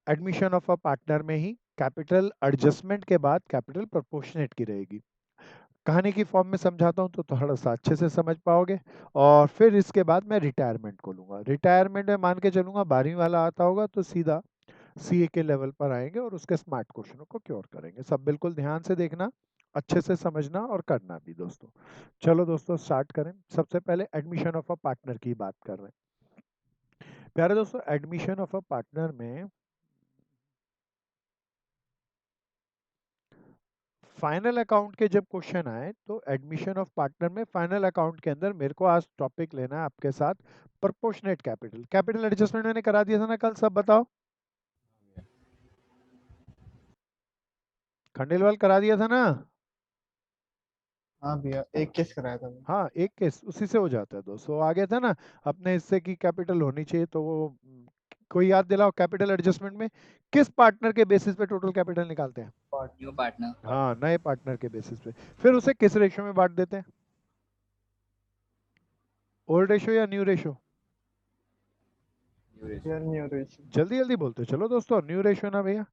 Admission of a partner में ही capital adjustment के बाद कैपिटल प्रोपोर्शनेट की रहेगी। कहानी की फॉर्म में समझाता हूँ तो थोड़ा सा अच्छे से समझ पाओगे। और फिर इसके बाद मैं रिटायरमेंट को लूंगा। रिटायरमेंट में मान के चलूंगा 12वीं वाला आता होगा तो सीधा सीए के लेवल पर आएंगे और उसके स्मार्ट क्वेश्चनों को क्योर करेंगे। सब बिल्कुल ध्यान से देखना, अच्छे से समझना और करना भी दोस्तों। चलो दोस्तों स्टार्ट करें। सबसे पहले एडमिशन ऑफ अ पार्टनर की बात कर रहे हैं। प्यारे दोस्तों, एडमिशन ऑफ अ पार्टनर में फाइनल अकाउंट के जब क्वेश्चन आए तो एडमिशन ऑफ पार्टनर में फाइनल अकाउंट के अंदर मेरे को आज टॉपिक लेना है आपके साथ प्रोपोर्शनेट कैपिटल। कैपिटल एडजस्टमेंट मैंने करा दिया था ना कल, सब बताओ। खंडेलवाल करा दिया था ना? हाँ भैया, एक केस कराया था मैं। हाँ, एक केस उसी से हो जाता है दोस्तों। आ गया था ना, अपने हिस्से की कैपिटल होनी चाहिए तो वो कोई याद दिलाओ। कैपिटल एडजस्टमेंट में किस पार्टनर के बेसिस पे टोटल कैपिटल निकालते हैं? New partner. हाँ, नए पार्टनर के बेसिस पे। फिर उसे किस रेशो में बांट देते हैं? ओल्ड रेशो या न्यू रेशो? यार न्यूरेशन। जल्दी जल्दी बोलते हो। चलो दोस्तों, न्यू रेशो ना भैया।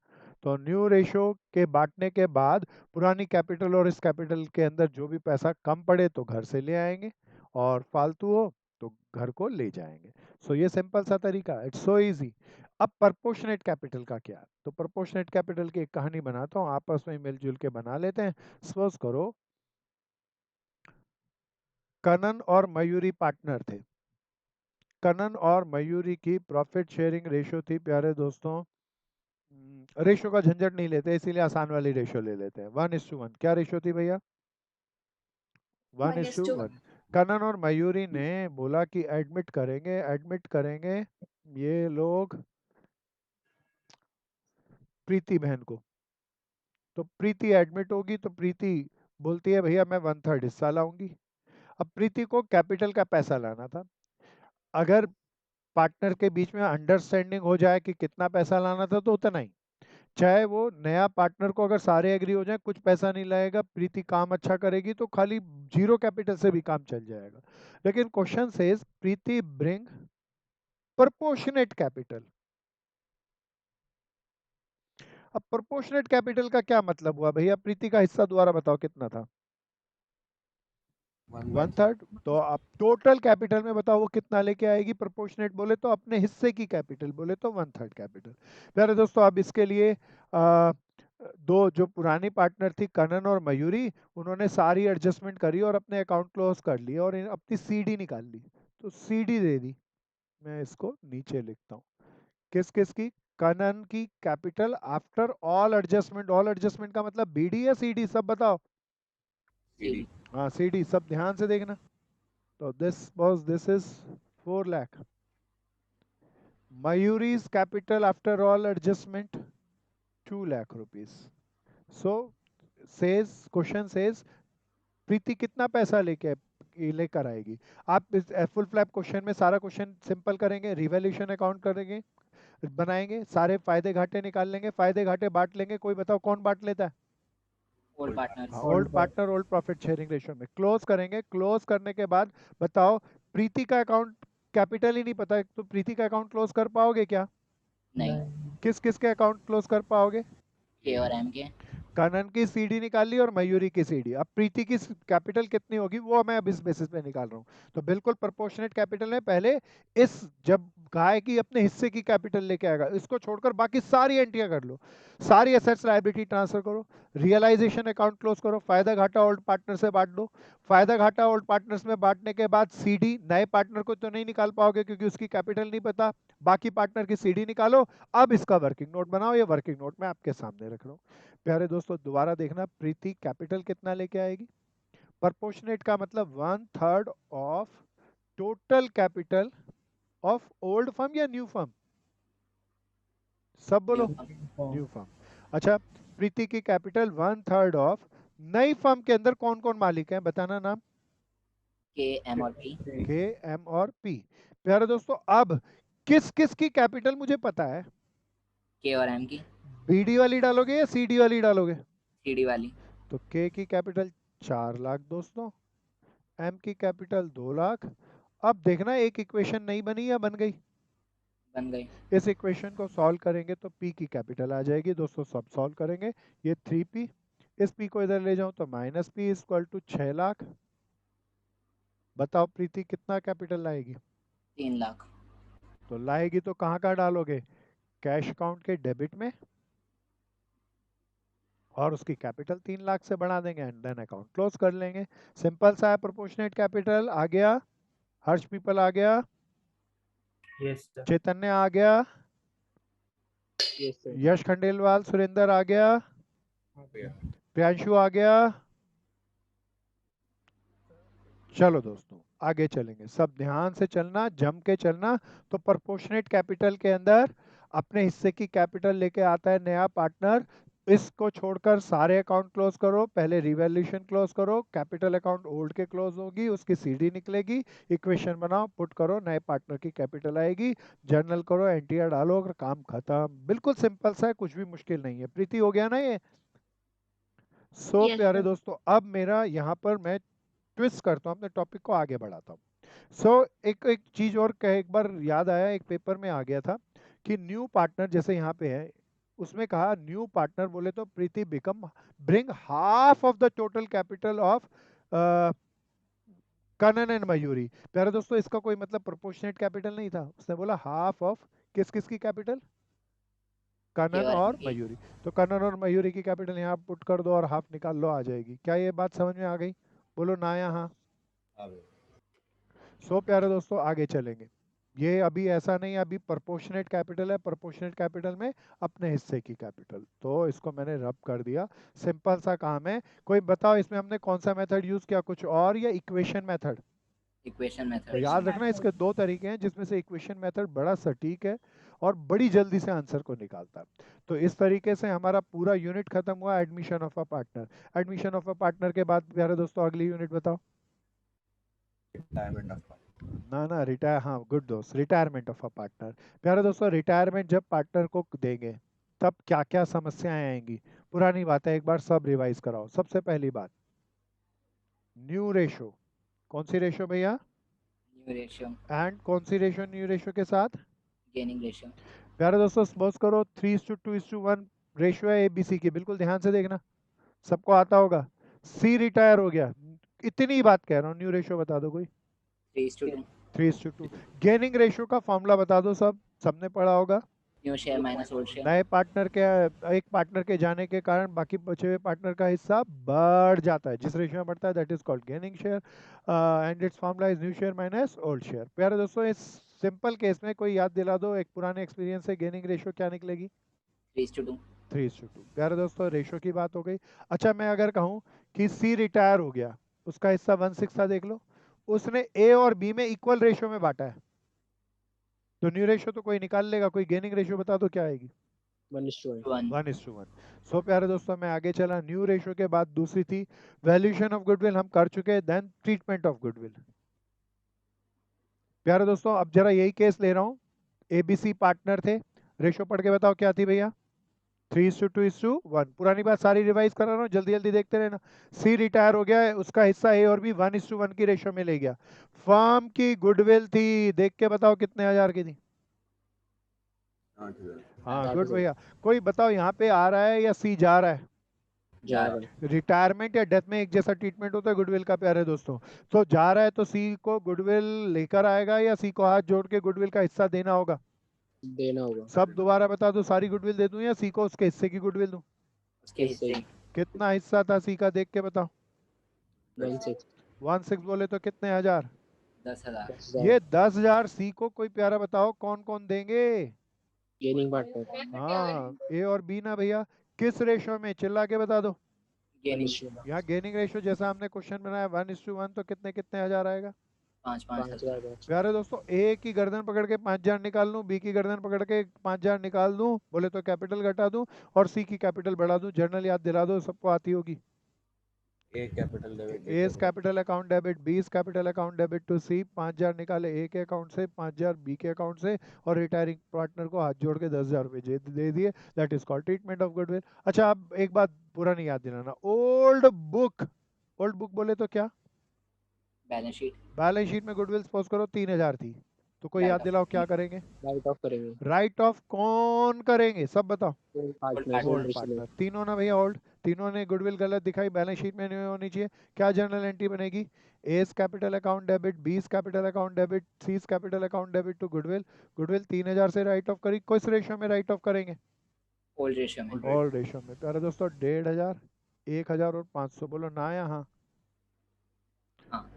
तो न्यू रेशो के बांटने के बाद पुरानी कैपिटल और इस कैपिटल के अंदर जो भी पैसा कम पड़े तो घर से ले आएंगे और फालतू हो तो घर को ले जाएंगे। सो ये सिंपल सा तरीका, इट्स सो इजी। अब प्रोपोर्शनेट कैपिटल का क्या? तो प्रोपोर्शनेट कैपिटल की एक कहानी बनाता हूँ, आपस में मिलजुल के बना लेते हैं। सपोज करो कनन और मयूरी पार्टनर थे। कनन और मयूरी की प्रॉफिट शेयरिंग रेशो थी प्यारे दोस्तों। रेशो का झंझट नहीं लेते इसीलिए आसान वाली रेशो ले लेते हैं, 1:1। क्या रेशो थी भैया? One one is is two two one Kanan और मयूरी ने बोला कि एडमिट करेंगे, एडमिट करेंगे ये लोग प्रीति बहन को। तो प्रीति एडमिट होगी तो प्रीति बोलती है भैया मैं 1/3 हिस्सा लाऊंगी। अब प्रीति को कैपिटल का पैसा लाना था। अगर पार्टनर के बीच में अंडरस्टैंडिंग हो जाए कि कितना पैसा लाना था तो उतना ही। चाहे वो नया पार्टनर को अगर सारे एग्री हो जाए कुछ पैसा नहीं लगेगा, प्रीति काम अच्छा करेगी तो खाली जीरो कैपिटल से भी काम चल जाएगा। लेकिन क्वेश्चन सेज प्रीति ब्रिंग प्रोपोर्शनेट कैपिटल। अब प्रोपोर्शनेट कैपिटल का क्या मतलब हुआ भैया? प्रीति का हिस्सा दोबारा बताओ कितना था? 1/3। तो आप टोटल कैपिटल में बताओ वो कितना लेके आएगी? प्रोपोर्शनेट बोले तो अपने हिस्से की कैपिटल, बोले तो 1/3 कैपिटल। प्यारे दोस्तों, अब इसके लिए दो जो पुरानी पार्टनर थी कनन और मयूरी, उन्होंने सारी एडजस्टमेंट करी और अपने अकाउंट क्लोज कर लिए और अपनी सीडी निकाल ली। तो सीडी दे दी। मैं इसको नीचे लिखता हूँ। किस किस की? कनन की capital after all adjustment. All adjustment का मतलब बीडी या सीडी, सब बताओ। सीडी। हाँ सीडी, सब ध्यान से देखना। तो this is 4 lakh। Mayuri's capital after all adjustment 2 lakh rupees. So says question says प्रीति कितना पैसा लेकर आएगी? आप इस फुल फ्लैप क्वेश्चन में सारा क्वेश्चन सिंपल करेंगे, रिवैल्यूएशन अकाउंट करेंगे, बनाएंगे, सारे फायदे घाटे निकाल लेंगे, फायदे घाटे बांट लेंगे। कोई बताओ कौन बांट लेता है? Old partner. हाँ, old old part. Partner old profit sharing ratio में क्लोज करेंगे। क्लोज करने के बाद बताओ प्रीति का अकाउंट कैपिटल ही नहीं पता है तो प्रीति का अकाउंट क्लोज कर पाओगे क्या? नहीं। नहीं। किस किस के अकाउंट क्लोज कर पाओगे? के और एम के। कनन की सीडी निकाल ली और मयूरी की सीडी। अब प्रीति की कैपिटल कितनी होगी वो मैं अब इस बेसिस पे निकाल रहा हूँ। तो बिल्कुल प्रोपोर्शनेट कैपिटल में पहले इस जब गाय की अपने हिस्से की कैपिटल लेके आएगा, इसको छोड़कर बाकी सारी एंट्रियां कर लो, सारी एसेट्स लायबिलिटी ट्रांसफर करो, रियलाइजेशन अकाउंट क्लोज करो, फायदा घाटा ओल्ड पार्टनर से बांट दो। फायदा घाटा ओल्ड पार्टनर्स में बांटने के बाद सीडी, नए पार्टनर को तो नहीं निकाल पाओगे क्योंकि उसकी कैपिटल नहीं पता, बाकी पार्टनर की सीडी निकालो। अब इसका वर्किंग नोट बनाओ। ये वर्किंग नोट मैं आपके सामने रख रहा हूँ। प्यारे दोस्तों दोबारा देखना, प्रीति कैपिटल कितना लेके आएगी? प्रोपोर्शनेट का मतलब 1/3 of total capital of old firm या न्यू फर्म? सब न्यू बोलो। फर्म। New firm. अच्छा, प्रीति की कैपिटल 1/3 ऑफ नई फर्म के अंदर कौन कौन मालिक हैं बताना नाम? के एम और पी। के, एम और पी। प्यारे दोस्तों अब किस किस की कैपिटल मुझे पता है। के और एम की। बीडी वाली डालोगे या सीडी वाली डालोगे? सीडी वाली। तो के की कैपिटल 4 लाख दोस्तों, एम की कैपिटल 2 लाख। अब देखना एक इक्वेशन नहीं बनी या बन गई? बन गई। इस इक्वेशन को सॉल्व करेंगे तो पी की कैपिटल आ जाएगी दोस्तों, सब सॉल्व करेंगे। ये 3p, इस पी को इधर ले जाऊं तो minus P equal to 6 lakh. बताओ प्रीति कितना कैपिटल लाएगी? 3 लाख। तो लाएगी तो कहाँ कहाँ डालोगे? कैश अकाउंट के डेबिट में, और उसकी कैपिटल 3 लाख से बढ़ा देंगे एंड देन अकाउंट क्लोज कर लेंगे। सिंपल सा है। प्रोपोर्शनेट कैपिटल आ गया, हर्ष पीपल आ गया, यस सर। चैतन्य आ गया, यस सर। यश खंडेलवाल सुरेंद्र आ गया, प्रियांशु आ गया। चलो दोस्तों आगे चलेंगे, सब ध्यान से चलना, जम के चलना। तो प्रोपोर्शनेट कैपिटल के अंदर अपने हिस्से की कैपिटल लेके आता है नया पार्टनर। इसको छोड़कर सारे अकाउंट क्लोज करो, पहले रिवैल्यूएशन क्लोज करो, कैपिटल अकाउंट ओल्ड के क्लोज होगी, उसकी सीडी निकलेगी, इक्वेशन बनाओ, पुट करो, नए पार्टनर की कैपिटल आएगी, जर्नल करो, एनटीआर डालो, और काम खत्म। बिल्कुल सिंपल सा है, कुछ भी मुश्किल नहीं है। प्रीति हो गया ना ये? सो Yes, प्यारे sir. दोस्तों, अब मेरा यहाँ पर मैं ट्विस्ट करता हूँ, अपने टॉपिक को आगे बढ़ाता हूँ। सो एक एक चीज और एक बार याद आया, एक पेपर में आ गया था कि न्यू पार्टनर जैसे यहाँ पे है, उसमें कहा न्यू पार्टनर बोले तो Preeti become bring half of the total capital of Kanan and Mayuri. प्यारे दोस्तों इसका कोई मतलब प्रोपोर्शनेट कैपिटल नहीं था, उसने बोला हाफ ऑफ किस किस की कैपिटल? कनन और की। मयूरी। तो कनन और मयूरी की कैपिटल यहाँ पुट कर दो और हाफ निकाल लो, आ जाएगी। क्या ये बात समझ में आ गई? बोलो ना यहाँ। सो प्यारे दोस्तों आगे चलेंगे। ये अभी ऐसा नहीं, अभी प्रोपोर्शनेट कैपिटल है, प्रोपोर्शनेट कैपिटल में अपने हिस्से की कैपिटल, तो इसको मैंने रब कर दिया। सिंपल सा काम है। कोई बताओ इसमें हमने कौन सा मेथड यूज किया, कुछ और या इक्वेशन मेथड? इक्वेशन तो मेथड। याद रखना इसके दो तरीके हैं, जिसमें से इक्वेशन मेथड बड़ा सटीक है और बड़ी जल्दी से आंसर को निकालता है। तो इस तरीके से हमारा पूरा यूनिट खत्म हुआ, admission of a partner. Admission of a partner के बाद प्यारे दोस्तों अगली यूनिट बताओ। ना ना रिटायर, हाँ गुड दोस्त, रिटायरमेंट ऑफ अ पार्टनर। प्यारे दोस्तों रिटायरमेंट जब पार्टनर को देंगे तब क्या क्या समस्याएं आएंगी, पुरानी बातें एक बार सब रिवाइज कराओ। सबसे पहली बात, न्यू रेशो। कौन सी रेशो भैया? New ratio. एंड कौन सी रेशो न्यू रेशो के साथ? Gaining ratio. प्यारे दोस्तों सपोज करो 3:2:1 रेशो है एबीसी की, बिल्कुल ध्यान से देखना, सबको आता होगा। सी रिटायर हो गया, इतनी ही बात कह रहा हूँ, न्यू रेशो बता दो कोई। 3:2। 3:2। गेनिंग रेशो का फॉर्मूला बता दो, सब सबने पढ़ा होगा। New share minus old share. नए पार्टनर के, एक पार्टनर के जाने के कारण बाकी बचे हुए पार्टनर का हिस्सा बढ़ जाता है, जिस रेशियो में बढ़ता है that is called gaining share, and it's formula is new share minus old share. प्यारे दोस्तों इस सिंपल केस में कोई याद दिला दो, एक पुराने एक्सपीरियंस से गेनिंग रेशियो क्या निकलेगी? 3:2। 3:2। प्यारे दोस्तों रेशो की बात हो गई। अच्छा मैं अगर कहूँ कि सी रिटायर हो गया, उसका हिस्सा 1/6 था, देख लो, उसने ए और बी में इक्वल रेशो में बांटा है, तो न्यू रेशो तो कोई निकाल लेगा। कोई गेनिंग रेशो बता दो क्या आएगी? 1:1। 1:1। सो प्यारे दोस्तों मैं आगे चला, न्यू रेशो के बाद दूसरी थी वैल्यूएशन ऑफ गुडविल, हम कर चुके हैं, देन ट्रीटमेंट ऑफ गुडविल। प्यारे दोस्तों अब जरा यही केस ले रहा हूँ, एबीसी पार्टनर थे, रेशो पढ़ के बताओ क्या थी भैया? 3:2:1। पुरानी बात सारी रिवाइज करा रहा हूँ, जल्दी जल्दी देखते रहना। सी रिटायर हो गया है, उसका हिस्सा ए और बी 1:1 की रेशो में ले गया। फर्म की गुडविल थी, देख के बताओ कितने हजार की थी? हाँ गुड भैया। कोई बताओ यहाँ पे आ रहा है या सी जा रहा है? जा रहा है। रिटायरमेंट या डेथ में एक जैसा ट्रीटमेंट होता है गुडविल का प्यारे दोस्तों। तो जा रहा है तो सी को गुडविल लेकर आएगा या सी को हाथ जोड़ के गुडविल का हिस्सा देना होगा? देना होगा। सब दोबारा बता दो, सारी गुडविल दे दूं या सी को उसके हिस्से की गुडविल दूं? उसके हिस्से। कितना हिस्सा था सी का, देख के बताओ। 1/6। 1/6 बोले तो कितने हजार? 10,000। ये 10,000 सी को कोई प्यारा बताओ कौन कौन देंगे? Gaining partner. हाँ ए और बी ना भैया, किस रेशो में? चिल्ला के बता दो। गेनिंग। यहाँ गेनिंग रेशो जैसा हमने क्वेश्चन बनाया 1:1, तो कितने कितने हजार आएगा? 5,000। प्यारे दोस्तों ए की गर्दन पकड़ के 5,000 निकाल लूं, बी की गर्दन पकड़ के 5,000 निकाल दूं, बोले तो कैपिटल घटा दूं और सी की कैपिटल बढ़ा दूं। जर्नल याद दिला दो, सबको आती होगी। A is capital account debit, B is capital account debit to C. 5,000 निकाले ए के अकाउंट से, 5,000 बी के अकाउंट से, और रिटायरिंग पार्टनर को हाथ जोड़ के 10,000 रुपए दे दिए। That is called treatment of goodwill. अच्छा अब एक बात पूरा नहीं याद दिलाना, ओल्ड बुक। ओल्ड बुक बोले तो क्या? Balance sheet. बैलेंस शीट में गुडविल सपोज करो 3,000 थी, तो कोई याद दिलाओ क्या करेंगे? राइट ऑफ करेंगे। राइट ऑफ कौन करेंगे सब बताओ। पार्टनर होल्ड पार्टनर, तीनों ना भैया होल्ड, तीनों ने गुडविल गलत दिखाई, बैलेंस शीट में नहीं होनी चाहिए। क्या जर्नल एंट्री बनेगी? A's capital account debit, B's capital account debit, C's capital account debit to goodwill. Goodwill 3000 से राइट ऑफ करी, किस रेशियो में राइट ऑफ करेंगे? ओल्ड रेशियो में। ऑल रेशियो में। प्यारे दोस्तों 1500, 1000 और 500, बोलो ना या हाँ? हाँ।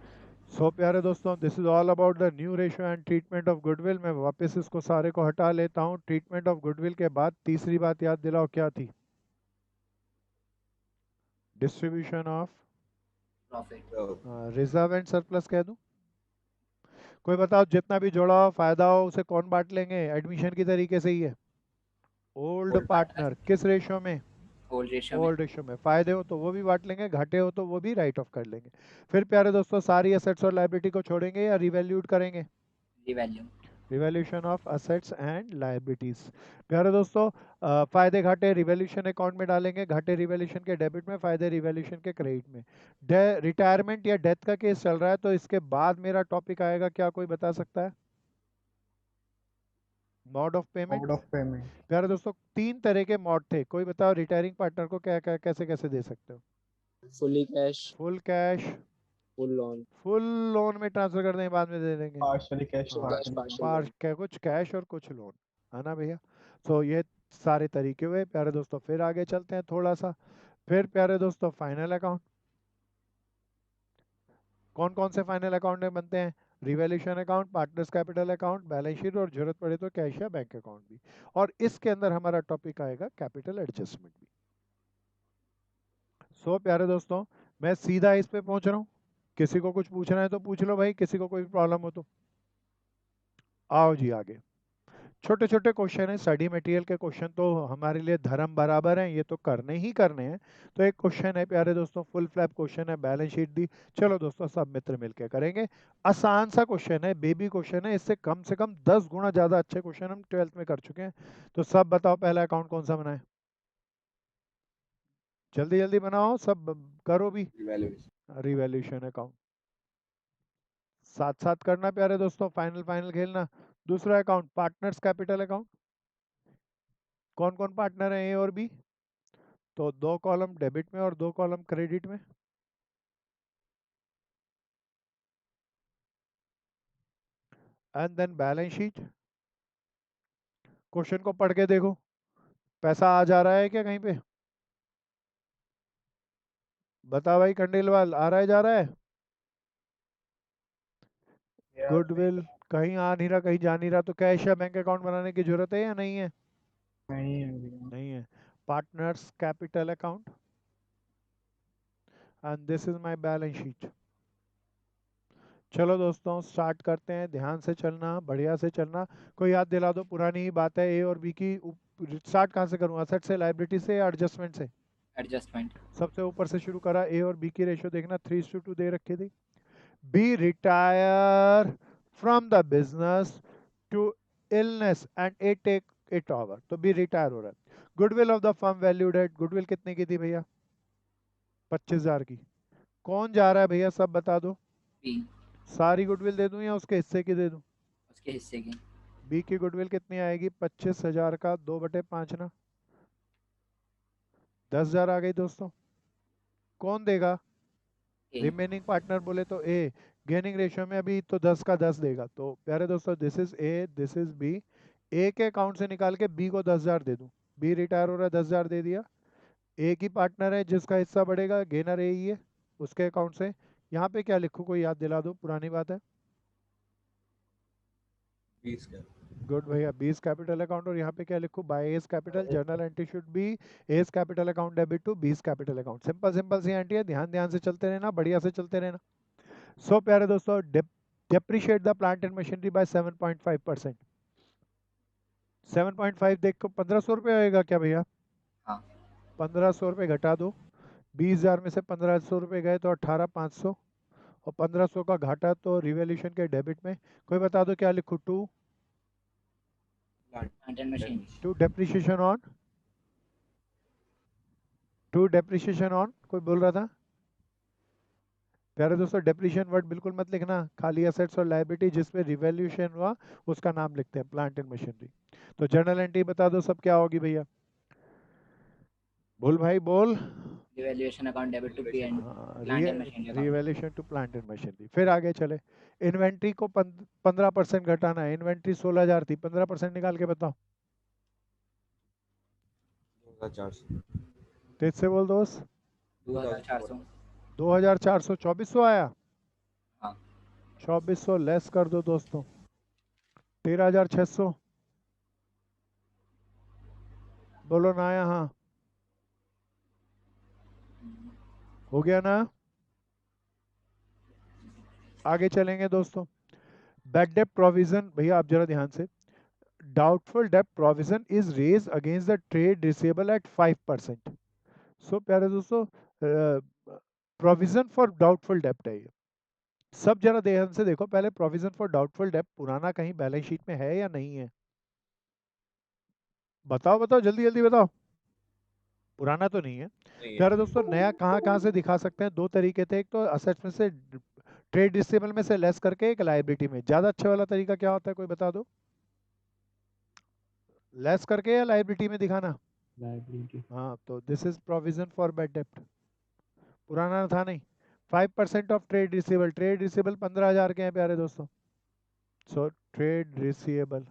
सो प्यारे दोस्तों this is all about the new ratio and treatment of goodwill. मैं वापस इसको सारे को हटा लेता हूँ। ट्रीटमेंट ऑफ गुडविल के बाद तीसरी बात याद दिलाओ क्या थी? Distribution of profit. Reserve and surplus कह दूं? कोई बताओ, जितना भी जोड़ा हो फायदा हो उसे कौन बांट लेंगे? एडमिशन की तरीके से ही है। Old Old partner partner। किस रेशियो में? ओल्ड रेशियो में। ओल्ड रेशियो में। फायदे हो तो वो भी बांट लेंगे, घाटे हो तो वो भी राइट ऑफ कर लेंगे। फिर प्यारे दोस्तों सारी एसेट्स और लायबिलिटी को छोड़ेंगे या रिवैल्यूट करेंगे? Revalue. Revaluation of assets and liabilities. प्यारे दोस्तों फायदे घाटे रिवैल्यूशन अकाउंट में डालेंगे, घाटे रिवैल्यूशन के डेबिट में, फायदे रिवैल्यूशन के क्रेडिट में। रिटायरमेंट या डेथ का केस चल रहा है तो इसके बाद मेरा टॉपिक आएगा, क्या कोई बता सकता है? Mode of payment. Mode of payment. प्यारे दोस्तों 3 तरह के मोड थे, कोई बताओ रिटायरिंग पार्टनर को क्या क्या कैसे कैसे दे सकते हो? Fully cash, full cash, full loan, full loan में ट्रांसफर कर देंगे, बाद में दे देंगे। पार्शियली कैश, हाँ, partial loan। कुछ कैश और कुछ लोन, है ना भैया? तो ये सारे तरीके हुए प्यारे दोस्तों। फिर आगे चलते हैं थोड़ा सा। फिर प्यारे दोस्तों फाइनल अकाउंट, कौन कौन से फाइनल अकाउंट में बनते हैं? Revaluation account, partners capital account, balance sheet और जरूरत पड़े तो कैश या बैंक अकाउंट भी। और इसके अंदर हमारा टॉपिक आएगा कैपिटल एडजस्टमेंट भी। सो प्यारे दोस्तों मैं सीधा इस पे पहुंच रहा हूँ। किसी को कुछ पूछना है तो पूछ लो भाई, किसी को कोई प्रॉब्लम हो तो। आओ जी आगे। छोटे छोटे क्वेश्चन है, स्टडी मटेरियल के क्वेश्चन तो हमारे लिए धर्म बराबर हैं, ये तो करने ही करने हैं। तो एक क्वेश्चन है प्यारे दोस्तों, फुल फ्लैप क्वेश्चन है, बैलेंस शीट दी। चलो दोस्तों सब मित्र मिलकर करेंगे। आसान सा क्वेश्चन है, बेबी क्वेश्चन है, इससे कम से कम 10 गुना ज्यादा अच्छे क्वेश्चन हम 12th में कर चुके हैं। तो सब बताओ पहला अकाउंट कौन सा बनाए? जल्दी जल्दी बनाओ सब, करो भी। रिवैल्यूशन अकाउंट साथ साथ करना प्यारे दोस्तों, फाइनल फाइनल खेलना। दूसरा अकाउंट पार्टनर्स कैपिटल अकाउंट, कौन कौन पार्टनर है ए और बी? तो 2 कॉलम डेबिट में और 2 कॉलम क्रेडिट में। And then balance sheet. Question को पढ़ के देखो, पैसा आ जा रहा है क्या कहीं पे? बता भाई कंडेलवाल, आ रहा है जा रहा है? गुडविल कहीं आ नहीं रहा, कहीं जा नहीं रहा, तो कैश या बैंक अकाउंट बनाने की जरूरत है या नहीं है? नहीं है भैया। नहीं है। Partners capital account and this is my balance sheet. चलो दोस्तों स्टार्ट करते हैं, ध्यान से चलना, बढ़िया से चलना। कोई याद दिला दो, पुरानी ही बात है, ए और बी की। स्टार्ट कहाँ से करूँ, असेट से, लायबिलिटी से या एडजस्टमेंट से? एडजस्टमेंट। सबसे ऊपर से शुरू करा। ए और बी की रेशियो देखना 3:2 दे रखी थी। B retire from the business to illness and A take it over, तो बी रिटायर हो रहा है। Goodwill of the firm valued at, goodwill कितने की थी भैया? 25,000 की। कौन जा रहा है भैया सब बता दो। बी। सारी गुडविल दे दूं या उसके हिस्से की दे दूं? उसके हिस्से की। बी की गुडविल कितनी आएगी? 25,000 का 2/5 ना, 10,000 आ गई दोस्तों। कौन देगा? ए। रिमेनिंग पार्टनर बोले तो ए। गेनिंग रेशियो में अभी तो 10 का 10 देगा। तो प्यारे दोस्तों this is A, this is B. A के अकाउंट से निकाल के बी को 10,000 दे दूं। बी रिटायर हो रहा है, 10,000 दे दिया। ए की पार्टनर है जिसका हिस्सा बढ़ेगा, गेनर ए ही है, उसके अकाउंट से। यहाँ पे क्या लिखूं, कोई याद दिला दो, पुरानी बात है। गुड भैया, 20 कैपिटल अकाउंट। और यहाँ पे क्या लिखूं? By A's capital journal entry should be A's capital account debit to 20 capital account. Simple simple सी एंट्री है, ध्यान ध्यान से चलते रहना, बढ़िया से चलते रहना। सो प्यारे दोस्तों depreciate the plant and machinery by 7.5%। 7.5 देख को 1500 रुपये आएगा क्या भैया? हाँ। 1500 रुपये घटा दो, 20,000 में से 1500 रुपये गए तो 18,500, और 1500 का घाटा तो रिवैल्यूशन के डेबिट में। कोई बता दो क्या लिखूं? Plant and machine. To depreciation on, to depreciation on, कोई बोल रहा था? प्यारे दोस्तों डेप्रिशिएशन वर्ड बिल्कुल मत लिखना, खाली एसेट्स और लायबिलिटी जिसमें रिवैल्यूएशन हुआ उसका नाम लिखते हैं, प्लांट एंड मशीनरी। तो जर्नल एंट्री बता दो सब क्या होगी भैया, बोल भाई बोल। Revaluation account debit to P and हाँ, plant and machinery account. Revaluation to plant and machinery. फिर आगे चले, इन्वेंट्री को 15% घटाना है, इन्वेंट्री 16,000 थी, 15% निकाल के बताओ। 2400 तेज से बोल दोस्त। 2400। 2400, 2400 आया। हाँ 2400 लेस कर दो दोस्तों, 13,600। बोलो ना यहाँ, हो गया ना। आगे चलेंगे दोस्तों, बैड डेट प्रोविजन, भैया आप जरा ध्यान से, doubtful debt provision is raise against the trade receivable at 5%। सो प्यारे दोस्तों, प्रोविजन फॉर डाउटफुल डेप्ट है ये। सब जरा ध्यान से देखो, पहले प्रोविजन फॉर डाउटफुल डेप्ट पुराना कहीं बैलेंस शीट में है या नहीं है, बताओ बताओ जल्दी जल्दी बताओ। पुराना तो नहीं है। प्यारे दोस्तों नया कहाँ कहाँ से दिखा सकते हैं, दो तरीके थे, एक तो असेट्स में से, ट्रेड रिसीवेबल में से लेस करके, एक लायबिलिटी में। ज्यादा अच्छा वाला तरीका क्या होता है, कोई बता दो, लेस करके या लायबिलिटी में दिखाना। लाइबिलिटी। हाँ, तो this is provision for bad डेप्ट, पुराना था नहीं। 5% of trade receivable, trade receivable 15,000 के हैं प्यारे दोस्तों। सो ट्रेड रिसीवेबल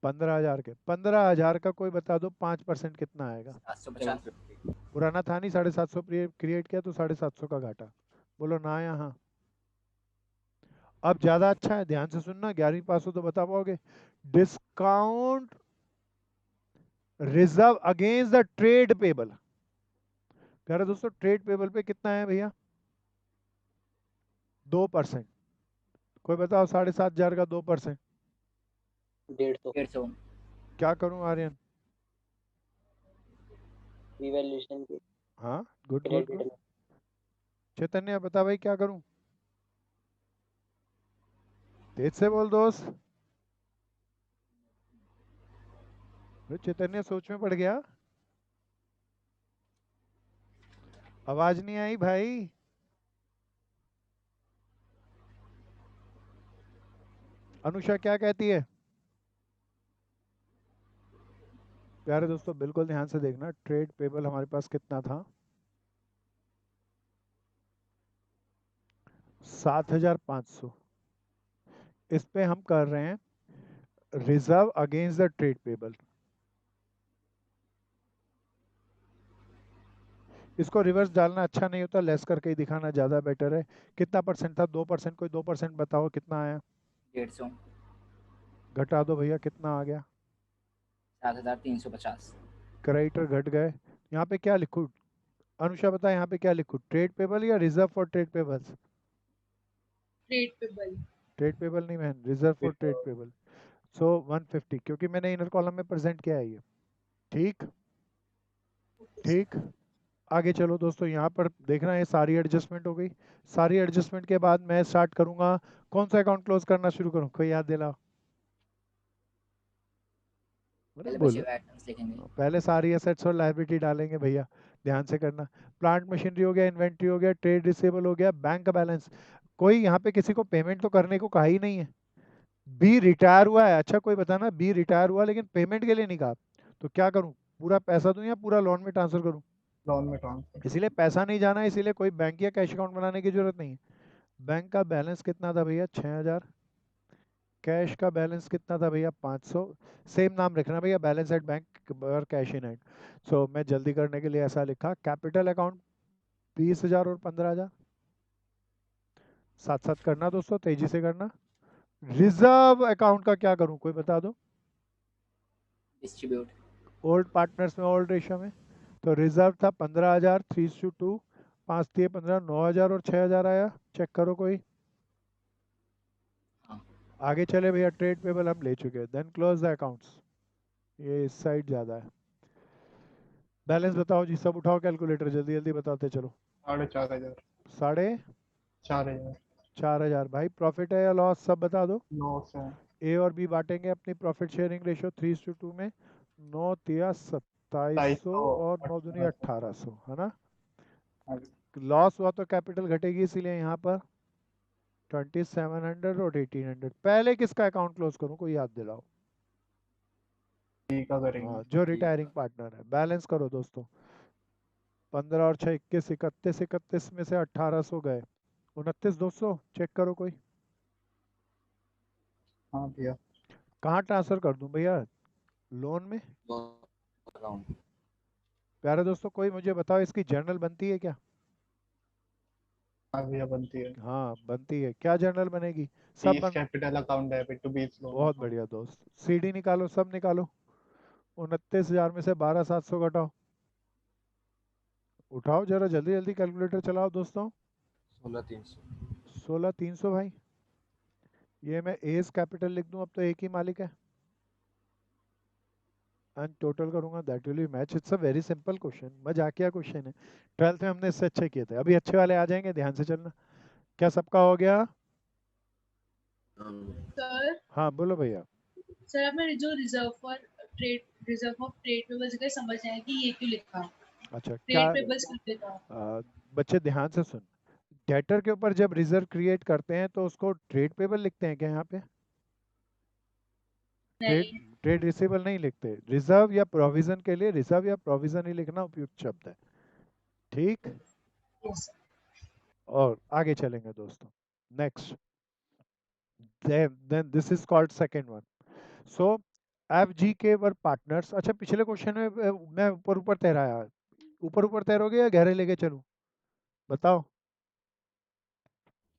15,000 के, 15,000 का कोई बता दो 5% कितना आएगा। 750। पुराना था नहीं, 750 क्रिएट किया तो 750 का घाटा। बोलो ना यहाँ। अब ज्यादा अच्छा है, ध्यान से सुनना, 11वीं पास हो तो बता पाओगे। Discount reserve against the trade payable. प्यारे दोस्तों ट्रेड पेबल पे कितना है भैया, 2%। कोई बताओ 7,500 का 2%। 150 150। क्या करूं आर्यन। रिवैल्यूएशन की हाँ गुड गुड क्रेडिट गुड। में चैतन्य बता भाई क्या करूं, तेज से बोल दोस्त। अरे चैतन्य सोच में पड़ गया, आवाज नहीं आई भाई। अनुषा क्या कहती है। प्यारे दोस्तों बिल्कुल ध्यान से देखना, ट्रेड पेबल हमारे पास कितना था, 7,500। इस पे हम कर रहे हैं reserve against the trade payable. इसको रिवर्स डालना अच्छा नहीं होता, लेस करके ही दिखाना ज्यादा बेटर है। कितना परसेंट था, 2%, कोई 2% बताओ कितना आया। 150। घटा दो भैया, कितना आ गया। 7,350। क्रेडिटर घट गए, यहाँ पे क्या लिखूं, अनुषा बता यहाँ पे क्या लिखूं, ट्रेड पेबल या reserve for trade payables. Trade payable. Trade payable नहीं बहन, रिजर्व फॉर ट्रेड पेबल। सो 150, क्योंकि मैंने इनर कॉलम में प्रेजेंट किया है ये। ठीक ठीक। आगे चलो दोस्तों, यहाँ पर देखना है सारी एडजस्टमेंट हो गई। सारी एडजस्टमेंट के बाद मैं स्टार्ट करूंगा, कौन सा अकाउंट क्लोज करना शुरू करूं, कोई याद दिलाओ। अरे पहले बचे बोलो, हुए आइटम्स लिखेंगे। पहले सारी एसेट्स और लायबिलिटी डालेंगे भैया, ध्यान से करना। प्लांट मशीनरी हो गया, इन्वेंट्री हो गया, ट्रेड रिसीवेबल हो गया, बैंक का बैलेंस। कोई यहाँ पे किसी को पेमेंट तो करने को कहा ही नहीं है। बी रिटायर हुआ है, अच्छा कोई बताना, बी रिटायर हुआ लेकिन पेमेंट के लिए नहीं कहा, तो क्या करूं, पूरा पैसा दूं या पूरा लोन में ट्रांसफर करूं। लोन में ट्रांसफर। इसीलिए पैसा नहीं जाना है, इसीलिए कोई बैंक या कैश अकाउंट बनाने की जरूरत नहीं है। बैंक का बैलेंस कितना था भैया, 6,000। कैश का बैलेंस कितना था भैया, 500। सेम नाम रखना भैया, बैलेंस एट बैंक और कैश इन हैंड। सो मैं जल्दी करने के लिए ऐसा लिखा, कैपिटल अकाउंट 20,000 और 15,000, साथ साथ करना दोस्तों, तेजी से करना। रिजर्व अकाउंट का क्या करूं, कोई बता दो। डिस्ट्रीब्यूट। ओल्ड पार्टनर्स में ओल्ड रेशियो में, तो रिजर्व था 15,000, 3:2, 5×3 = 15, 9,000 और 6,000 आया। चेक करो कोई। हाँ आगे चले भैया, ट्रेड पेबल हम ले चुके हैं, देन क्लोज द अकाउंट्स। ये इस साइड ज्यादा है। बैलेंस बताओ जी, सब उठाओ कैलकुलेटर, जल्दी जल्दी बताते चलो। 4,500। 4,500 4,000। भाई। प्रॉफिट है या लॉस, सब बता दो। 900। ए और बी बांटेंगे अपनी प्रॉफिट शेयरिंग रेशियो 3:2 में। 9 तिया 2,700 और 9 दूनी 1,800, है ना। लॉस हुआ तो कैपिटल घटेगी, इसीलिए यहाँ पर 2700 और 1800। पहले किसका अकाउंट क्लोज करूँ, कोई याद दिलाओ। ठीक का करेंगे। हाँ, जो रिटायरिंग पार्टनर है। बैलेंस करो दोस्तों, 15 और 6 21, 31, 31 में से 1800 गए, 29,200। चेक करो कोई। हाँ भैया। कहाँ ट्रांसफर कर दूं भैया, लोन में? अकाउंट। प्यारे दोस्तों कोई मुझे बताओ, इसकी जर्नल बनती है क्या? हाँ भैया बनती है। हाँ बनती है। क्या जर्नल बनेगी? सब B's capital account debit to 20 loan. बहुत बढ़िया दोस्त, सीडी निकालो, सब निकालो। 29,000 में से 12,700 घटाओ। उठाओ जरा, जल्दी जल्दी कैलकुलेटर चलाओ दोस्तों। 16,300। 16,300 भाई। ये मैं एस कैपिटल लिख दूं, अब तो एक ही मालिक है। एंड टोटल करूंगा, that will be match. It's a very simple question, मजाकिया क्वेश्चन है। 12th में हमने इससे अच्छे किए थे, अभी अच्छे वाले आ जाएंगे, ध्यान से चलना। क्या सबका हो गया? सर हाँ बोलो भैया। सर आपने जो रिजर्व ऑफ ट्रेड पेबल्स का समझ आया कि ये क्यों लिखा, अच्छा क्या ट्रेड पेबल्स क्यों लिखा? बच्चे ध्यान से सुन, डेटर के ऊपर जब रिजर्व क्रिएट करते हैं तो उसको ट्रेड पेबल लिखते हैं क्या यहाँ पे? ट्रेड नहीं। ट्रेड रिसीवेबल नहीं लिखते। रिजर्व या प्रोविजन के लिए रिजर्व या प्रोविजन ही लिखना उपयुक्त शब्द है, ठीक। Yes, sir. और आगे चलेंगे दोस्तों। Next, then this is called second one. So FGK were partners। अच्छा पिछले क्वेश्चन में मैं ऊपर ऊपर तैराया, ऊपर ऊपर तैरोगे या गहरे लेके चलूं, बताओ।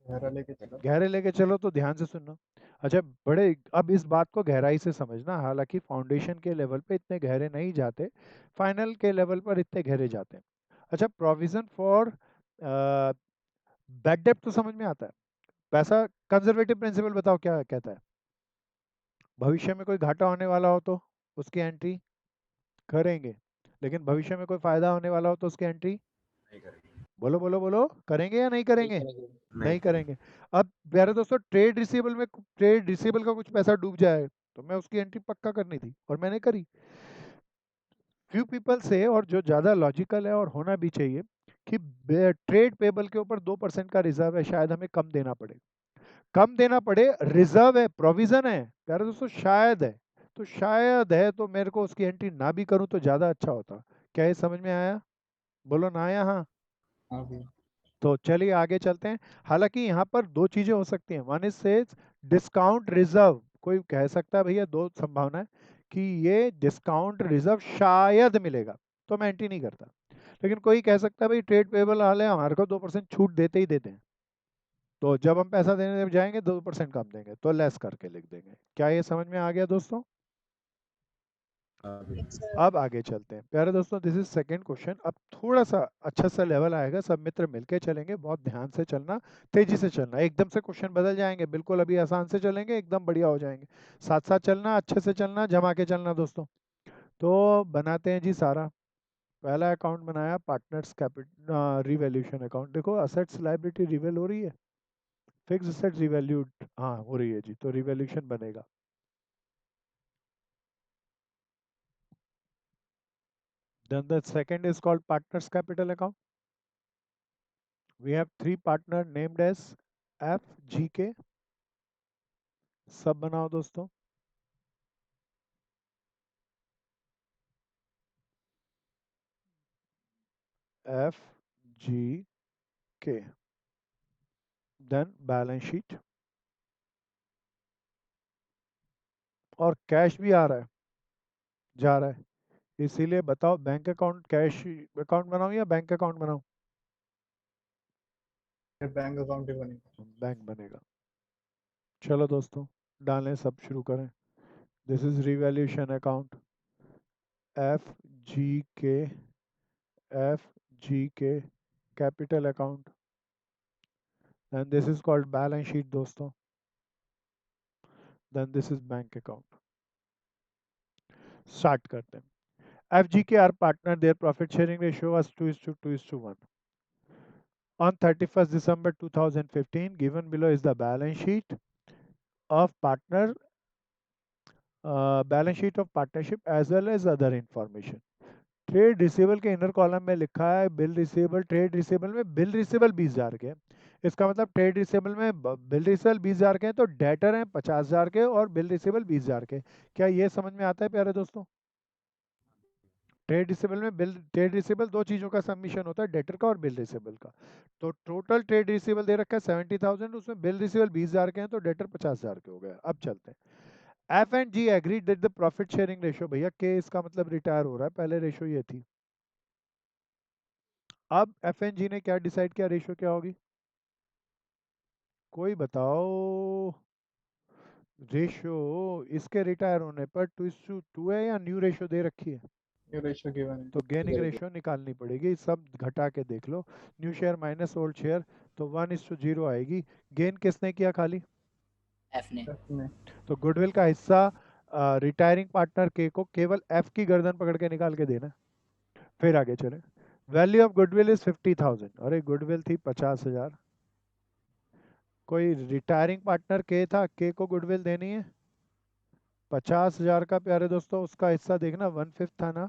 गहरे लेके चलो तो ध्यान से सुनना। अच्छा बड़े, अब इस बात को गहराई से समझना, हालांकि फाउंडेशन के लेवल पे इतने गहरे नहीं जाते, फाइनल के लेवल पर इतने गहरे जाते हैं। अच्छा, प्रोविजन फॉर बैड डेब्ट तो समझ में आता है। पैसा कंजर्वेटिव प्रिंसिपल बताओ क्या कहता है? भविष्य में कोई घाटा होने वाला हो तो उसकी एंट्री करेंगे, लेकिन भविष्य में कोई फायदा होने वाला हो तो उसकी एंट्री बोलो बोलो बोलो, करेंगे या नहीं करेंगे? नहीं करेंगे। अब प्यारे दोस्तों, ट्रेड रिसीवेबल में, ट्रेड रिसीवेबल का कुछ पैसा डूब जाए तो मैं उसकी एंट्री पक्का करनी थी और मैंने करी। फ्यू पीपल से, और जो ज़्यादा लॉजिकल है और होना भी चाहिए, कि ट्रेड पेबल के ऊपर 2% का रिजर्व है, शायद हमें कम देना पड़े। कम देना पड़े, रिजर्व है, प्रोविजन है प्यारे दोस्तों, शायद है। तो शायद है तो मेरे को उसकी एंट्री ना भी करूं तो ज़्यादा अच्छा होता। क्या ये समझ में आया? बोलो ना आया? हाँ। हाँ भैया। तो चलिए आगे चलते हैं। हालांकि यहाँ पर दो चीजें हो सकती हैं, वन इज से डिस्काउंट रिजर्व। कोई कह सकता है भैया, दो संभावना है कि ये डिस्काउंट रिजर्व शायद मिलेगा, तो मैं एंट्री नहीं करता। लेकिन कोई कह सकता है भाई ट्रेड पेबल वाले हमारे को 2% छूट देते ही देते हैं, तो जब हम पैसा देने जाएंगे 2% कम देंगे, तो लेस करके लिख देंगे। क्या ये समझ में आ गया दोस्तों? Yes, sir. अब आगे चलते हैं प्यारे दोस्तों, दिस इज सेकंड क्वेश्चन। अब थोड़ा सा अच्छा सा लेवल आएगा, सब मित्र मिलके चलेंगे, बहुत ध्यान से चलना, तेजी से चलना, एकदम से क्वेश्चन बदल जाएंगे बिल्कुल। अभी आसान से चलेंगे, एकदम बढ़िया हो जाएंगे। साथ साथ चलना, अच्छे से चलना, जमा के चलना दोस्तों। तो बनाते हैं जी सारा। पहला अकाउंट बनाया, पार्टनर्स कैपिटल रिवैल्यूएशन अकाउंट। देखो असेट्स लायबिलिटी रिवेल हो रही है, फिक्स असेट रिवैल्यूड, हाँ हो रही है जी, तो रिवैल्यूएशन बनेगा। Then the second is called partners capital account. We have three partner named as FGK। सब बनाओ दोस्तों। FGK। Then बैलेंस शीट, और कैश भी आ रहा है, जा रहा है, इसीलिए बताओ बैंक अकाउंट कैश अकाउंट बनाऊं या बैंक अकाउंट बनाऊं? बैंक अकाउंट ही बनेगा। बैंक बनेगा। चलो दोस्तों डालें, सब शुरू करें। This is revaluation account, FGK, FGK capital account, and this is called balance sheet दोस्तों, then this is bank account. Start करते हैं। FGK are partner, their profit sharing ratio was 2:2:1. On 31st December 2015, given below is the balance sheet of partner, balance sheet of partnership as well as other information. Trade receivable के inner column में लिखा है bill receivable, trade receivable में bill receivable 20,000 के हैं। इसका मतलब trade receivable में बिल रिसीवेबल 20,000 के हैं तो डेटर हैं 50,000 के और बिल रिसीवेबल 20,000 के। क्या ये समझ में आता है प्यारे दोस्तों? ट्रेड रिसीवेबल में ट्रेड रिसीवेबल दो चीज़ों का सबमिशन होता है, डेटर का और बिल रिसीवेबल का। तो टोटल ट्रेड रिसीवेबल दे रखा है 70,000, उसमें बिल रिसीवेबल 20,000 के हैं तो डेटर 50,000 के हो गए। अब चलते हैं। F and G agree that the profit sharing ratio, भैया के इसका मतलब रिटायर हो रहा है, पहले रेशियो ये थी। अब एफ एंड जी ने क्या डिसाइड किया, रेशियो क्या होगी? कोई बताओ। रेशियो इसके रिटायर होने पर 2:2 है या न्यू रेशियो दे रखी है? न्यू रेशियो गिवन है। तो गेनिंग रेशियो निकालनी पड़ेगी, सब घटा के देख लो। New share minus old share तो 1:0 आएगी। गेन किसने किया? खाली एफ ने। इसमें तो गुडविल का हिस्सा रिटायरिंग पार्टनर के को केवल एफ की गर्दन पकड़ के निकाल के देना। फिर आगे चले। Value of goodwill is 50,000। अरे गुडविल थी 50,000। कोई रिटायरिंग पार्टनर के था, के को गुडविल देनी है 50,000 का। प्यारे दोस्तों उसका हिस्सा देखना 1/5 था ना,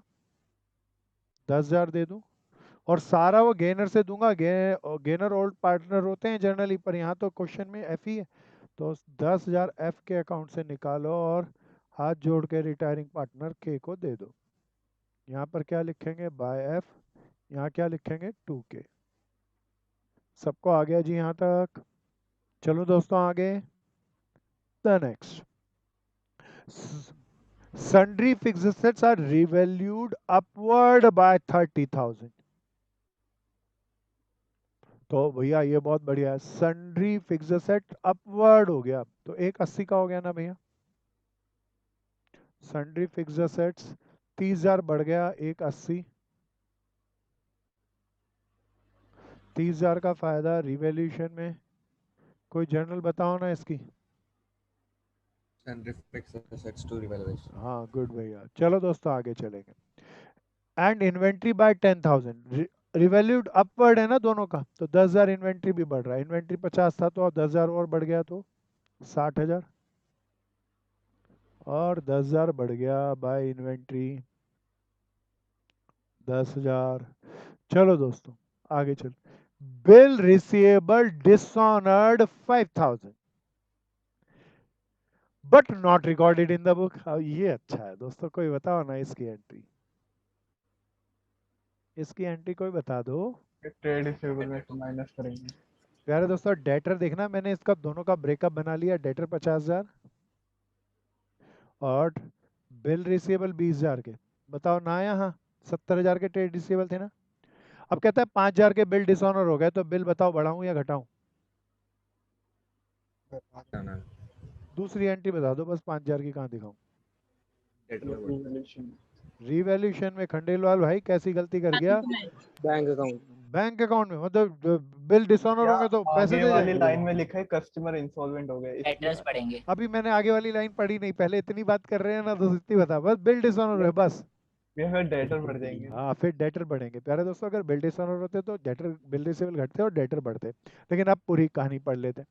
10,000 दे दूं और सारा वो गेनर से दूंगा। गेनर ओल्ड पार्टनर होते हैं जनरली, पर यहाँ तो क्वेश्चन में एफ ही है तो 10,000 एफ के अकाउंट से निकालो और हाथ जोड़ के रिटायरिंग पार्टनर के को दे दो। यहाँ पर क्या लिखेंगे? By F. यहाँ क्या लिखेंगे? 2K। सबको आ गया जी यहाँ तक? चलो दोस्तों आगे। The next, sundry fixed assets are revalued upward by 30,000। तो भैया ये बहुत बढ़िया है, सन्ड्री फिक्स्ड एसेट अपवर्ड हो गया तो 180 का हो गया ना भैया। सन्ड्री फिक्स्ड एसेट्स 30,000 बढ़ गया 180। 30,000 का फायदा रिवैल्यूएशन में। कोई जर्नल बताओ ना इसकी। And reflects assets to revaluation. हाँ गुड भैया। चलो दोस्तों आगे चलेंगे। And inventory by 10,000, revalued upward है ना दोनों का, तो 10,000 इन्वेंट्री भी बढ़ रहा है। इन्वेंट्री 50 था तो 10,000 और बढ़ गया तो 60,000 और 10,000 बढ़ गया बाय इन्वेंट्री 10,000। चलो दोस्तों आगे चल। Bill receivable dishonoured 5,000 but not recorded in the book. ये अच्छा है दोस्तों, कोई बताओ ना इसकी एंट्री। इसकी एंट्री कोई बता दो। ट्रेड रिसीवेबल में से माइनस करेंगे। प्यारे दोस्तों डेटर देखना, मैंने इसका दोनों का ब्रेकअप बना लिया। डेटर 50,000 और बिल रिसीवेबल 20,000 के। बताओ ना, यहाँ 70,000 के ट्रेड रिसीवेबल थे ना। अब कहता है 5,000 के बिल डिसऑनर हो गए तो बिल बताओ बढ़ाऊं या घटाऊं? दूसरी एंट्री बता दो बस, 5,000 की कहाँ दिखाऊं? रिवैल्यूएशन में खंडेलवाल भाई कैसी गलती कर गया? Bank account. बैंक अकाउंट में, मतलब बिल डिसऑनर होंगे तो पैसे आगे दे वाली जाएंगे। लाइन में लिखा है कस्टमर इंसॉल्वेंट हो गए। एड्रेस पढ़ेंगे। अभी मैंने आगे वाली लाइन पढ़ी नहीं, पहले इतनी बात कर रहे हैं ना तो इतनी बता, बस बिल डिसऑनर है बस। फिर डेटर बढ़ जाएंगे। हाँ फिर डेटर बढ़ेंगे। प्यारे दोस्तों अगर बिल डिसऑनर होते तो डेटर, बिल रिसीवेबल घटते और डेटर बढ़ते। लेकिन अब पूरी कहानी पढ़ लेते।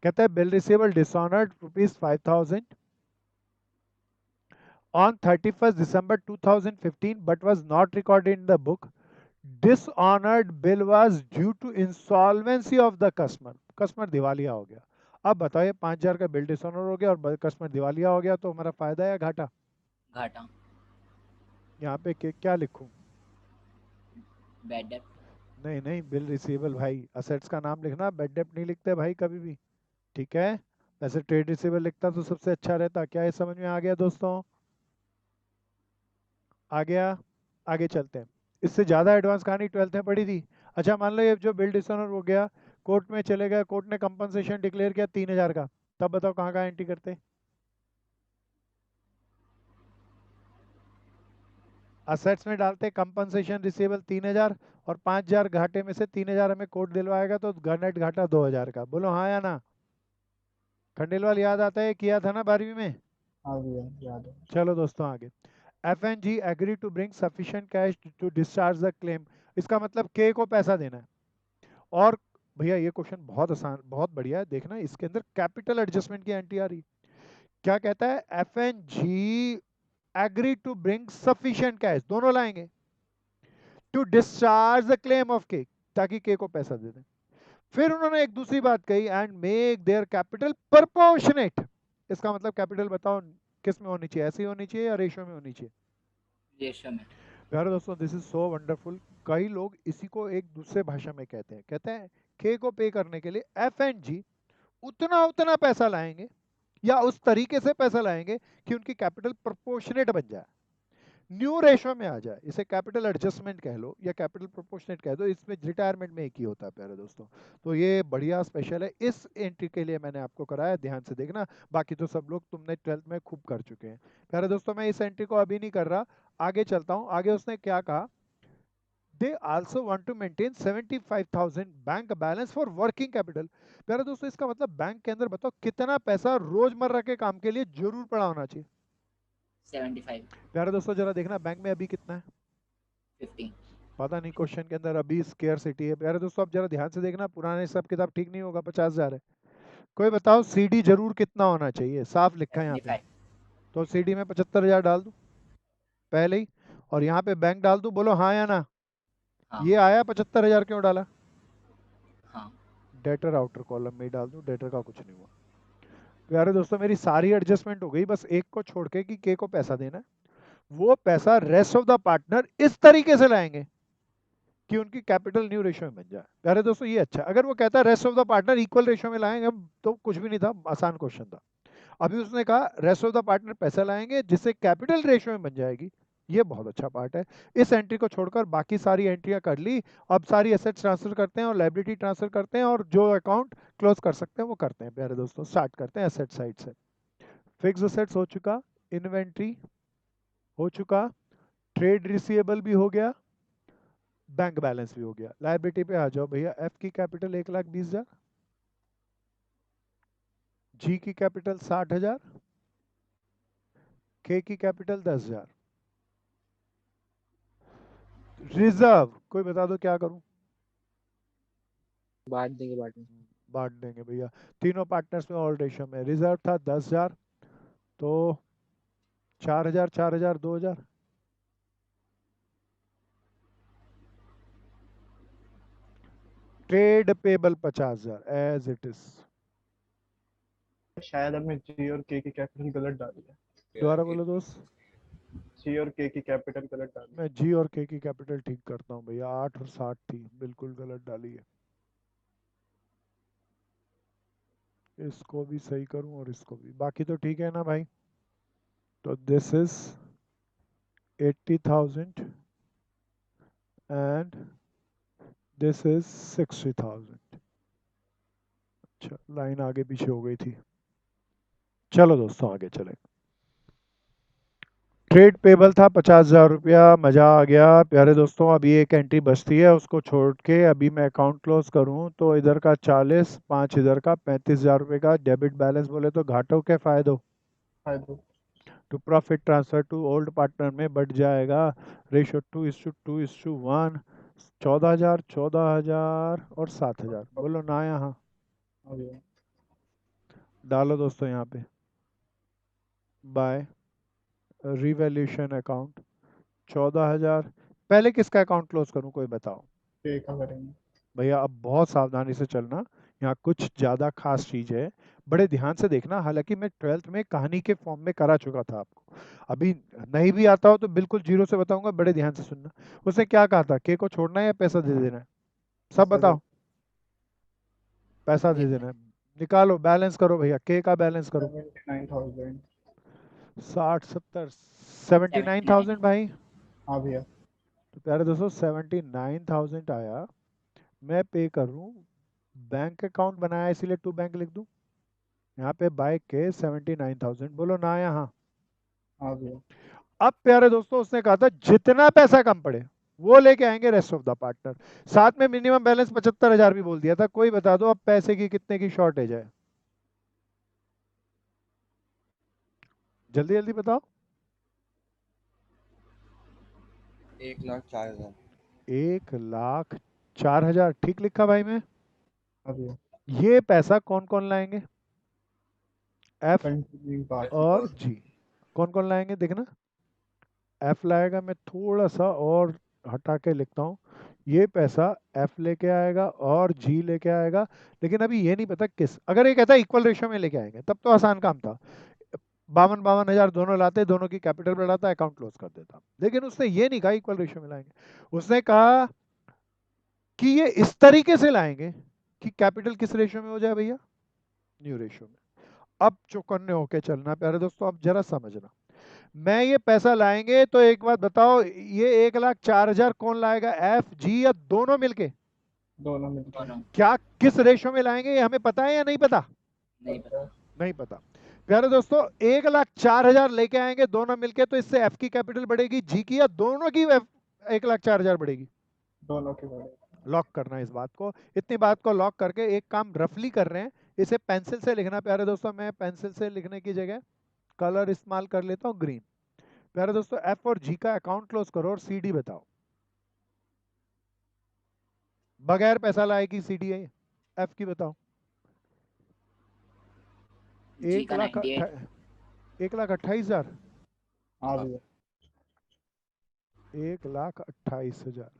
कहता है bill receivable dishonoured ₹5,000 on 31st December 2015 but was not recorded in the book. Dishonored bill was due to insolvency of the customer। Customer दिवालिया हो गया। अब बताओ ये 5,000 का बिल डिसऑनर हो गया और कस्टमर दिवालिया हो गया तो हमारा फायदा या घाटा? घाटा। यहाँ पे क्या लिखूं? Bad debt. नहीं नहीं, बिल रिसीवेबल भाई, असेट्स का नाम लिखना, बैड डेट नहीं लिखते भाई कभी भी, ठीक है? वैसे ट्रेड रिसीवेबल लिखता तो सबसे अच्छा रहता। क्या ये समझ में आ गया दोस्तों? आ गया? आगे चलते हैं। इससे ज़्यादा एडवांस कहानी 12th में पढ़ी थी। अच्छा मान लो ये जो बिल डिसऑनर हो गया, कोर्ट में चले गए, कोर्ट ने कंपनसेशन डिक्लेयर किया 3,000 का, तब बताओ कहाँ कहाँ एंट्री करते? असेट्स में डालते कंपनसेशन रिसीवेबल 3,000 और 5,000 घाटे में से 3,000 हमें कोर्ट दिलवाएगा तो नेट घाटा 2,000 का। बोलो हाँ या ना? खंडेलवाल याद आता है, किया था ना 12वीं में? हाँ भैया याद है। चलो दोस्तों आगे। F&G agree to bring sufficient cash to discharge the claim. इसका मतलब के को पैसा देना है। और भैया ये क्वेश्चन बहुत आसान, बहुत बढ़िया है, देखना इसके अंदर कैपिटल एडजस्टमेंट की एंट्री आ रही। क्या कहता है? F&G agree to bring sufficient cash, दोनों लाएंगे। To discharge the claim of के, ताकि के को पैसा दे दें। फिर उन्होंने एक दूसरी बात कही, and make their capital proportionate. इसका मतलब कैपिटल बताओ किस में होनी चाहिए, ऐसी होनी चाहिए या रेशियो में होनी चाहिए? रेशियो में। प्यारे दोस्तों, दिस इज सो वंडरफुल। कई लोग इसी को एक दूसरे भाषा में कहते हैं के को पे करने के लिए एफ एंड जी उतना उतना पैसा लाएंगे या उस तरीके से पैसा लाएंगे कि उनकी कैपिटल प्रोपोर्शनेट बन जाए, न्यू रेशो में आ जाए। इसे कैपिटल एडजस्टमेंट कह लो या कैपिटल प्रोपोर्शनेट कह दो, इसमें रिटायरमेंट में एक ही होता है प्यारे दोस्तों। तो ये बढ़िया स्पेशल है, इस एंट्री के लिए मैंने आपको कराया, ध्यान से देखना। बाकी तो सब लोग तुमने 12th में खूब कर चुके हैं प्यारे दोस्तों। मैं इस एंट्री को अभी नहीं कर रहा, आगे चलता हूँ। आगे उसने क्या कहा, they also want to maintain 75,000 bank balance for working capital. प्यारे दोस्तों, इसका मतलब बैंक के अंदर बताओ कितना पैसा रोजमर्रा के काम के लिए जरूर पड़ा होना चाहिए? 75। प्यारे दोस्तों जरा देखना बैंक में अभी कितना है, 50। पता नहीं, क्वेश्चन के अंदर अभी स्केयरसिटी है। प्यारे दोस्तों अब जरा ध्यान से देखना, पुराने हिसाब किताब ठीक नहीं होगा, 50,000 है। कोई बताओ सीडी जरूर कितना होना चाहिए, साफ लिखा है यहाँ पे। 75। तो सीडी में 75,000 डाल दूं पहले ही, और यहाँ पे बैंक डाल दूं, बोलो हाँ या ना? हाँ। ये आया 75,000, क्यों डाला? हाँ। डेटर आउटर कॉलम में ही डाल दूं, डेटर का कुछ नहीं हुआ। प्यारे दोस्तों मेरी सारी एडजस्टमेंट हो गई, बस एक को छोड़ के कि के को पैसा देना है। वो पैसा रेस्ट ऑफ द पार्टनर इस तरीके से लाएंगे कि उनकी कैपिटल न्यू रेशियो में बन जाए। प्यारे दोस्तों ये अच्छा, अगर वो कहता है rest of the partner equal ratio में लाएंगे तो कुछ भी नहीं था, आसान क्वेश्चन था। अभी उसने कहा रेस्ट ऑफ द पार्टनर पैसा लाएंगे जिससे कैपिटल रेशियो में बन जाएगी, ये बहुत अच्छा पार्ट है। इस एंट्री को छोड़कर बाकी सारी एंट्रियां कर ली। अब सारी एसेट्स ट्रांसफर करते हैं और लायबिलिटी ट्रांसफर करते हैं, और जो अकाउंट क्लोज कर सकते हैं वो करते हैं। प्यारे दोस्तों स्टार्ट करते हैं एसेट साइड से। फिक्स एसेट्स हो चुका, इन्वेंट्री हो चुका, ट्रेड रिसीवेबल भी हो गया, बैंक बैलेंस भी हो गया। लायबिलिटी पे आ जाओ भैया। एफ की कैपिटल 1,20,000, जी की कैपिटल 60,000, के की कैपिटल 10,000। रिजर्व कोई बता दो क्या करूं? बांट देंगे बांट देंगे भैया, तीनों पार्टनर्स में ऑल रेशियो में। रिजर्व था 10,000, तो 4,000 4,000 2,000। Trade payable 50,000 as it is. शायद हमने जी और के की कैपिटल गलत डाली है। दोबारा बोलो दोस्त। जी और के की कैपिटल गलत डाली है। मैं जी और के की कैपिटल ठीक करता हूँ भैया, 8 और 60 थी, बिल्कुल गलत डाली है। इसको भी सही करूं और इसको भी, बाकी तो ठीक है ना भाई? तो this is 80,000 and this is 60,000। अच्छा लाइन आगे पीछे हो गई थी। चलो दोस्तों आगे चले। ट्रेड पेबल था 50,000 रुपया, मजा आ गया प्यारे दोस्तों। अभी एक एंट्री बचती है, उसको छोड़ के अभी मैं अकाउंट क्लोज करूं तो इधर का 40, 5 इधर का 35,000 रुपये का डेबिट बैलेंस। बोले तो घाटों के फायदों फायदो to profit transfer to old partner में बढ़ जाएगा। रेशो 2:2:1, 14,000 14,000 और 7,000। बोलो ना यहाँ? आ गया। डालो दोस्तों यहाँ पे बाय रिवैल्यूएशन अकाउंट 14,000। पहले किसका अकाउंट क्लोज करूँ कोई बताओ? के का करेंगे। भैया अब बहुत सावधानी से चलना, यहाँ कुछ ज़्यादा खास चीज़ है, बड़े ध्यान से देखना। हालांकि मैं 12th में कहानी के फॉर्म में करा चुका था आपको, अभी नहीं भी आता हो तो बिल्कुल जीरो से बताऊंगा, बड़े ध्यान से सुनना। उसने क्या कहा था, के को छोड़ना है या पैसा दे देना है? सब बताओ। पैसा दे देना है। निकालो बैलेंस करो भैया, के का बैलेंस करो। 79,000 60 70 79,000 भाई। आ गया। तो प्यारे दोस्तों 79,000 आया, मैं पे कर दूं, बैंक अकाउंट बनाया इसीलिए टू बैंक लिख दूं यहाँ पे बाय के 79,000। बोलो ना यहाँ? आ गया। अब प्यारे दोस्तों उसने कहा था जितना पैसा कम पड़े वो लेके आएंगे रेस्ट ऑफ द पार्टनर, साथ में मिनिमम बैलेंस 75,000 भी बोल दिया था। कोई बता दो अब पैसे की कितने की शॉर्टेज है? जल्दी जल्दी बताओ। 1,04,000। 1,04,000 ठीक लिखा भाई मैं? आ गया। ये पैसा कौन कौन लाएंगे? F continuing part. और जी कौन कौन लाएंगे देखना। एफ लाएगा, मैं थोड़ा सा और हटा के लिखता हूँ, ये पैसा एफ लेके आएगा और जी लेके आएगा, लेकिन अभी ये नहीं पता किस। अगर ये कहता इक्वल रेशियो में लेके आएंगे तब तो आसान काम था, 52,000 दोनों लाते, दोनों की कैपिटल बढ़ाता, अकाउंट क्लोज कर देता। लेकिन उसने ये नहीं कहा इक्वल रेशियो में लाएंगे, उसने कहा कि ये इस तरीके से लाएंगे कि कैपिटल किस रेशियो में हो जाए भैया, न्यू रेशियो में। अब चौकन्ने होके चलना प्यारे दोस्तों, अब जरा समझना, मैं ये पैसा लाएंगे तो एक बात बताओ, ये 1,04,000 कौन लाएगा, एफ जी या दोनों मिलके? दोनों मिलकर दोनों क्या किस रेशियो में लाएंगे ये हमें पता है या नहीं पता? नहीं पता। नहीं पता। प्यारे दोस्तों 1,04,000 लेके आएंगे दोनों मिलके, तो इससे एफ की कैपिटल बढ़ेगी, जी की या दोनों की 1,04,000 बढ़ेगी? दोनों के बड़े लॉक करना इस बात को, इतनी बात को लॉक करके एक काम रफली कर रहे हैं, इसे पेंसिल से लिखना प्यारे दोस्तों। मैं पेंसिल से लिखने की जगह कलर इस्तेमाल कर लेता हूँ ग्रीन। प्यारे दोस्तों एफ और जी का अकाउंट क्लोज करो और सीडी बताओ, बगैर पैसा लाए की सीडी है एफ की, बताओ। जी का 98, 1,28,000, हाँ भैया 1,28,000।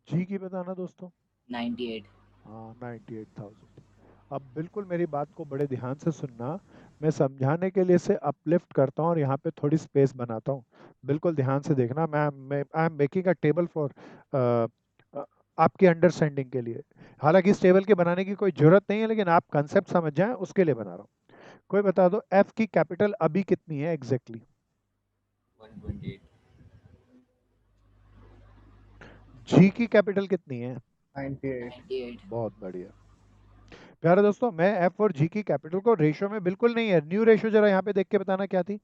जी की बताना दोस्तों। 98। हाँ 98,000। अब बिल्कुल मेरी बात को बड़े ध्यान से सुनना, मैं समझाने के लिए इसे अपलिफ्ट करता हूँ और यहाँ पे थोड़ी स्पेस बनाता हूँ, बिल्कुल ध्यान से देखना। मैं I am making a table for आपकी अंडरस्टैंडिंग के लिए। हालांकि इस टेबल के बनाने की कोई जरूरत नहीं है, लेकिन आप कंसेप्ट समझ जाएं उसके लिए बना रहा हूँ। कोई बता दो एफ की कैपिटल अभी कितनी है एग्जैक्टली? 128. जी की कैपिटल कितनी है? 98 98। बहुत बढ़िया प्यारे दोस्तों, मैं एफ और जी की कैपिटल को रेशियो में बिल्कुल नहीं है, न्यू रेशियो जरा यहाँ पे देख के बताना क्या थी?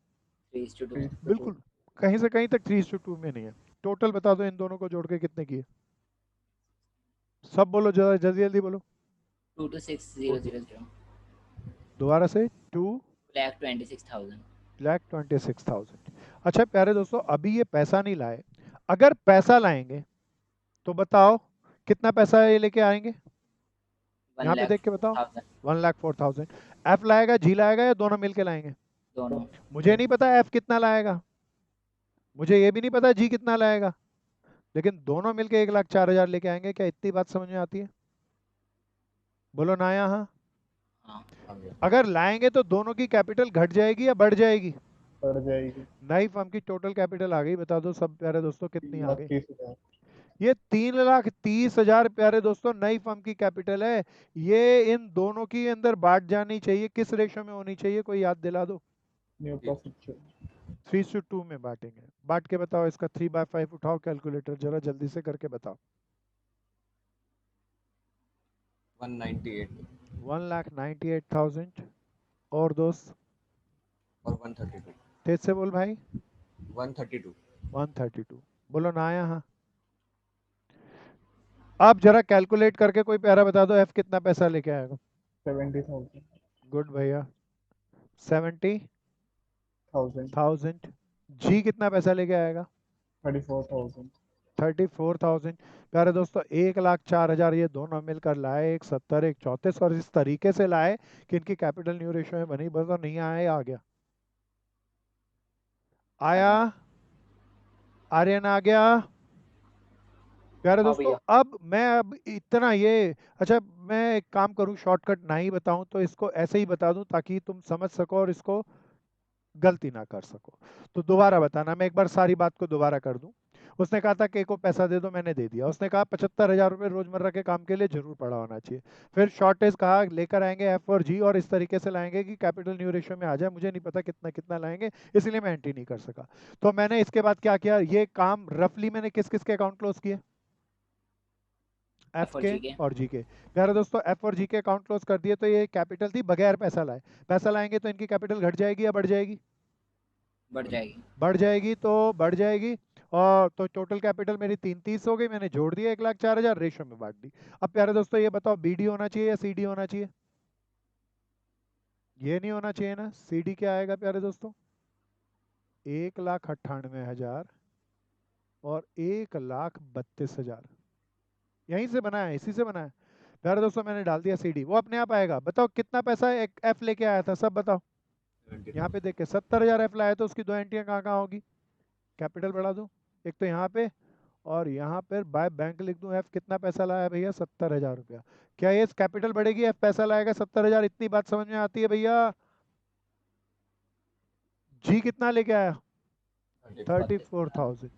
3:2। बिल्कुल कहीं से कहीं तक 3:2 में नहीं है। टोटल बता दो इन दोनों को जोड़ के कितने की है, सब बोलो जरा, जल्दी जल्दी बोलो। 226,000। दोबारा से 2,26,000। 2,26,000। अच्छा प्यारे दोस्तों, अभी ये पैसा नहीं लाए, अगर पैसा लाएंगे तो बताओ कितना पैसा ये लेके आएंगे, यहाँ पे देख के बताओ। 1,04,000। 1,04,000। एफ लाएगा, जी लाएगा या दोनों मिलके लाएंगे? दोनों। मुझे नहीं पता एफ कितना लाएगा, मुझे ये भी नहीं पता जी कितना लाएगा, लेकिन दोनों मिलके 1,04,000 लेके आएंगे। क्या इतनी बात समझ में आती है? बोलो ना यहाँ। हाँ। हाँ भैया. अगर लाएंगे तो दोनों की कैपिटल घट जाएगी या बढ़ जाएगी? बढ़ जाएगी नई फर्म की टोटल कैपिटल आ गई, बता दो सब प्यारे दोस्तों कितनी आ गई? 30,000 ये 3,30,000 प्यारे दोस्तों नई फर्म की कैपिटल है। ये इन दोनों की अंदर बांट जानी चाहिए, किस रेशो में होनी चाहिए, कोई याद दिला दो? न्यू प्रॉफिट 3:2 में बांटेंगे। बांट के बताओ इसका 3/5 उठाओ कैलकुलेटर, जरा जल्दी से करके बताओ। 198 1,98,000 और दोस्त और 132. तेज से बोल भाई। 132. 132 बोलो ना यहाँ। आप जरा कैलकुलेट करके कोई प्यारा बता दो एफ कितना पैसा लेके आएगा? 70,000 गुड भैया 70,000। जी कितना पैसा लेके आएगा? 34,000 34,000। प्यारे दोस्तों 1,04,000 ये दोनों मिलकर लाए, 170 134, और इस तरीके से लाए कि इनकी कैपिटल न्यू रेशियो में बनी, बस और नहीं आया, आ गया। आया आर्यन आ गया प्यारे हाँ दोस्तों। भैया। अब मैं अब इतना ये, अच्छा मैं एक काम करूं, शॉर्टकट ना ही बताऊं तो इसको ऐसे ही बता दूं ताकि तुम समझ सको और इसको गलती ना कर सको। तो दोबारा बताना, मैं एक बार सारी बात को दोबारा कर दूं। उसने कहा था कि को पैसा दे दो, मैंने दे दिया। उसने कहा 75,000 रुपये रोजमर्रा के काम के लिए जरूर पड़ा होना चाहिए। फिर शॉर्टेज कहा लेकर आएंगे एफ और जी और इस तरीके से लाएंगे कि कैपिटल न्यू रेशियो में आ जाए। मुझे नहीं पता कितना कितना लाएंगे, इसलिए मैं एंट्री नहीं कर सका। तो मैंने इसके बाद क्या किया, ये काम रफली मैंने किस किस के अकाउंट क्लोज किए? एफ और के जी के। और जी के। प्यारे दोस्तों एफ और जी के अकाउंट क्लोज कर दिए, तो ये कैपिटल थी बगैर पैसा लाए। पैसा लाएंगे तो इनकी कैपिटल घट जाएगी या बढ़ जाएगी? बढ़ जाएगी। बढ़ जाएगी, तो बढ़ जाएगी। और तो टोटल कैपिटल मेरी 330 हो गई, मैंने जोड़ दिया 1,04,000, रेशो में बांट दी। अब प्यारे दोस्तों ये बताओ बीडी होना चाहिए या सीडी होना चाहिए? ये नहीं होना चाहिए ना। सीडी क्या आएगा प्यारे दोस्तों? 1,98,000 और 1,32,000। यहीं से बना है, इसी से बना है प्यारे दोस्तों। मैंने डाल दिया सीडी, वो अपने आप आएगा। बताओ कितना पैसा एक एफ लेके आया था, सब बताओ। यहाँ पे देख के 70,000 एफ लाया तो उसकी दो एंट्रियां कहाँ कहाँ होगी? कैपिटल बढ़ा दो, एक तो यहाँ पे और यहाँ पर बाय बैंक लिख दूं। एफ कितना पैसा लाया भैया? 70,000 रुपया। क्या ये कैपिटल बढ़ेगी, एफ पैसा लाएगा 70,000? इतनी बात समझ में आती है भैया? जी कितना लेके आया? 34,000,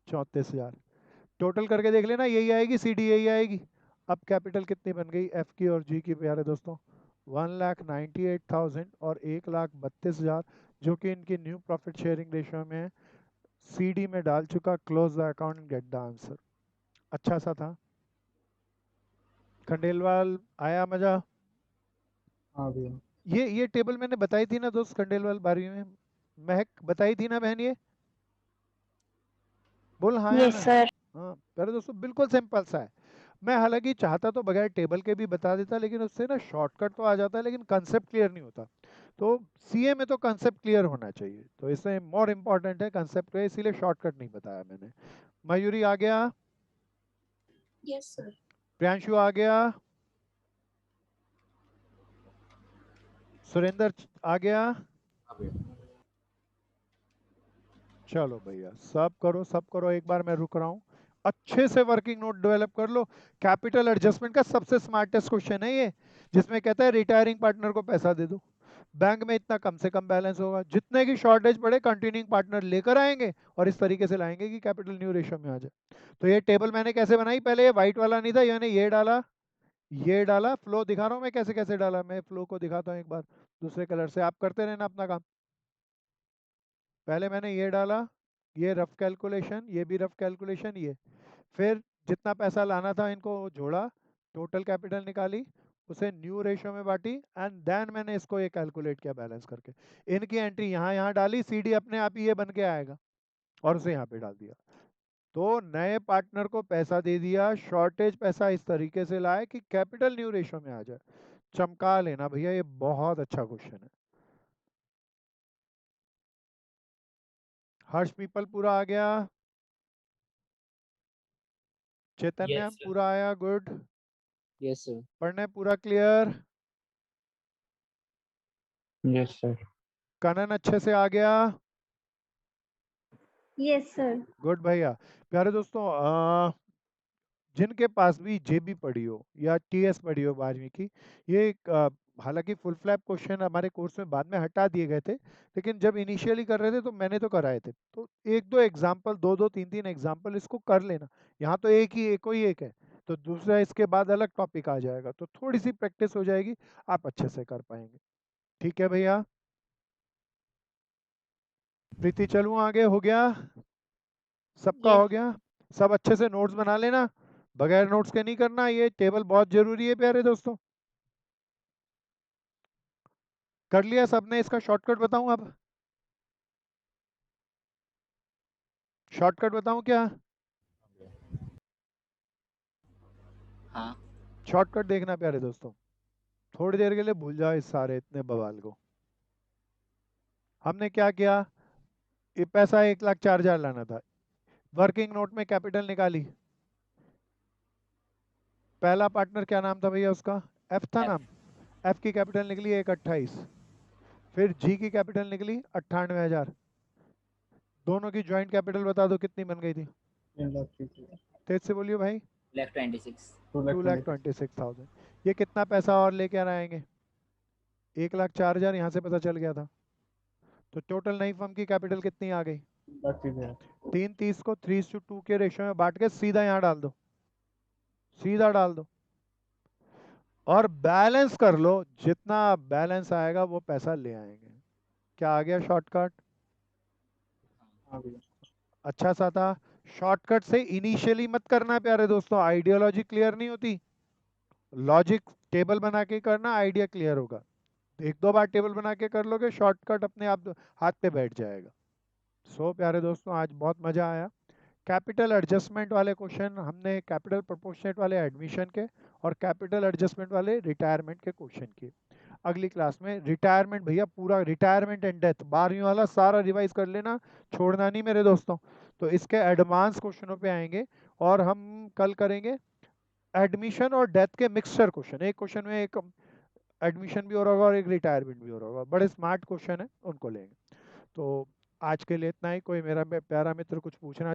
34,000। टोटल करके देख लेना, यही आएगी सी डी, यही आएगी। अब कैपिटल कितनी बन गई एफ की और जी की प्यारे दोस्तों? 1,98,000 और 1,32,000, जो कि इनकी न्यू प्रॉफिट शेयरिंग रेशियो में है। सीडी में डाल चुका, close the account and get the answer. अच्छा सा था। खंडेलवाल आया मजा? हाँ भैया। ये टेबल मैंने बताई थी ना दोस्त खंडेलवाल, बारहवीं में महक बताई थी ना बहन? ये बोल हाँ या यस ना? सर। हाँ प्यारे दोस्तों, बिल्कुल सिंपल सा है। मैं हालांकि चाहता तो बगैर टेबल के भी बता देता, लेकिन उससे ना शॉर्टकट तो आ जाता है, लेकिन कंसेप्ट क्लियर नहीं होता। तो सीए में तो कंसेप्ट क्लियर होना चाहिए, तो इससे मोर इम्पोर्टेंट है कंसेप्ट, इसीलिए शॉर्टकट नहीं बताया मैंने। मयूरी आ गया? Yes sir. प्रियांशु आ गया? सुरेंद्र आ गया? हाँ भैया। चलो भैया, सब करो सब करो, एक बार मैं रुक रहा हूँ। अच्छे से वर्किंग नोट डेवलप कर लो। कैपिटल एडजस्टमेंट का सबसे स्मार्टेस्ट क्वेश्चन है ये, जिसमें कहता है रिटायरिंग पार्टनर को पैसा दे दो। बैंक में इतना कम से कम बैलेंस होगा, जितने की शॉर्टेज पड़े कंटिन्यूइंग पार्टनर लेकर आएंगे और इस तरीके से लाएंगे कि कैपिटल न्यू रेशियो में आ जाए। तो ये टेबल मैंने कैसे बनाई? पहले ये व्हाइट वाला नहीं था, मैंने ये डाला। फ्लो दिखा रहा हूँ मैं कैसे कैसे डाला। मैं फ्लो को दिखाता हूँ एक बार दूसरे कलर से, आप करते रहना अपना काम। पहले मैंने ये डाला, ये रफ कैलकुलेशन, ये भी रफ कैलकुलेशन, ये फिर जितना पैसा लाना था इनको जोड़ा, टोटल कैपिटल निकाली, उसे न्यू रेशियो में बांटी, एंड देन मैंने इसको ये कैलकुलेट किया बैलेंस करके। इनकी एंट्री यहाँ यहाँ डाली, सीडी अपने आप ही ये बन के आएगा और उसे यहाँ पे डाल दिया। तो नए पार्टनर को पैसा दे दिया, शॉर्टेज पैसा इस तरीके से लाए कि कैपिटल न्यू रेशियो में आ जाए। चमका लेना भैया, ये बहुत अच्छा क्वेश्चन है। हर्ष पीपल पूरा आ गया? चैतन्य Yes, sir. पूरा आया? गुड। Yes sir. पढ़ने पूरा क्लियर? Yes sir. कनन अच्छे से आ गया? Yes sir. गुड भैया। प्यारे दोस्तों, जिनके पास भी जेबी पढ़ी हो या टीएस पढ़ी हो 12वीं की, ये हालांकि फुल फ्लैप क्वेश्चन हमारे कोर्स में बाद में हटा दिए गए थे, लेकिन जब इनिशियली कर रहे थे तो मैंने तो कराए थे। तो एक दो एग्जाम्पल, दो तीन तीन एग्जाम्पल इसको कर लेना। यहाँ तो एक है, तो दूसरा इसके बाद अलग टॉपिक आ जाएगा, तो थोड़ी सी प्रैक्टिस हो जाएगी, आप अच्छे से कर पाएंगे। ठीक है भैया? प्रीति चलूँ आगे? हो गया सबका? Yes. हो गया सब? अच्छे से नोट्स बना लेना, बगैर नोट्स के नहीं करना। ये टेबल बहुत जरूरी है प्यारे दोस्तों। कर लिया सबने? इसका शॉर्टकट बताऊं? अब शॉर्टकट बताऊं क्या? हाँ। शॉर्टकट देखना प्यारे दोस्तों, थोड़ी देर के लिए भूल जाओ इस सारे इतने बवाल को। हमने क्या किया? ये पैसा 1,04,000 लाना था, वर्किंग नोट में कैपिटल निकाली। पहला पार्टनर क्या नाम था भैया उसका? एफ था F. नाम। एफ की कैपिटल निकली 1,28,000। फिर जी की कैपिटल निकली 98,000। दोनों की ज्वाइंट कैपिटल बता दो कितनी बन गई थी? 3,30,000। तेज से बोलिए भाई। 26. 2,26,000। ये कितना पैसा और लेके आएंगे? 1,04,000 यहाँ से पता चल गया था। तो टोटल नई फर्म की कैपिटल कितनी आ गई? 30,000। 330 को 3:2 के रेशियो में बांट के सीधा यहाँ डाल दो, सीधा डाल दो और बैलेंस कर लो। जितना बैलेंस आएगा वो पैसा ले आएंगे। क्या आ गया शॉर्टकट? हाँ भैया। अच्छा सा था। शॉर्टकट से इनिशियली मत करना प्यारे दोस्तों, आइडियोलॉजी क्लियर नहीं होती। लॉजिक टेबल बना के करना, आइडिया क्लियर होगा। एक दो बार टेबल बना के कर लोगे, शॉर्टकट अपने आप हाथ पे बैठ जाएगा। सो प्यारे दोस्तों, आज बहुत मजा आया। कैपिटल एडजस्टमेंट वाले क्वेश्चन हमने कैपिटल प्रोपोर्शनेट वाले एडमिशन के और कैपिटल एडजस्टमेंट वाले रिटायरमेंट के क्वेश्चन किए। अगली क्लास में रिटायरमेंट भैया, पूरा रिटायरमेंट एंड डेथ 12वीं वाला सारा रिवाइज कर लेना, छोड़ना नहीं मेरे दोस्तों। तो इसके एडवांस क्वेश्चनों पे आएंगे और हम कल करेंगे एडमिशन और डेथ के मिक्सचर क्वेश्चन। एक क्वेश्चन में एक एडमिशन भी हो रहा होगा और एक रिटायरमेंट भी हो रहा होगा, बड़े स्मार्ट क्वेश्चन है, उनको लेंगे। तो आज के लिए इतना ही। कोई मेरा प्यारा मित्र कुछ पूछना